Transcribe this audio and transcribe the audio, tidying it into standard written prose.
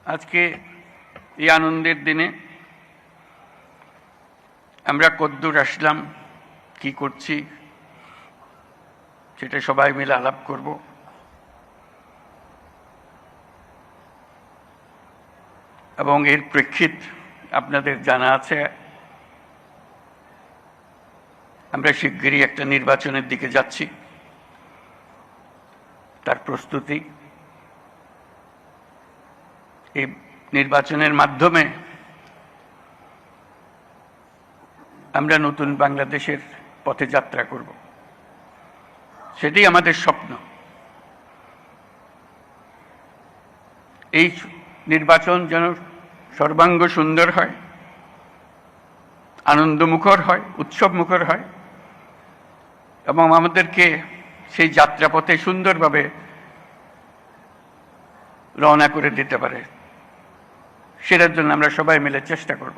আজকে এই আনন্দের দিনে আমরা কদ্দূর আসলাম, কি করছি, সেটা সবাই মিলে আলাপ করব। এবং এর প্রেক্ষিত আপনাদের জানা আছে, আমরা শিগগিরই একটা নির্বাচনের দিকে যাচ্ছি, তার প্রস্তুতি। এই নির্বাচনের মাধ্যমে আমরা নতুন বাংলাদেশের পথে যাত্রা করব, সেটাই আমাদের স্বপ্ন। এই নির্বাচন যেন সর্বাঙ্গ সুন্দর হয়, আনন্দমুখর হয়, উৎসবমুখর হয় এবং আমাদেরকে সেই যাত্রাপথে সুন্দরভাবে রওনা করে দিতে পারে, সেটার জন্য আমরা সবাই মিলে চেষ্টা করব।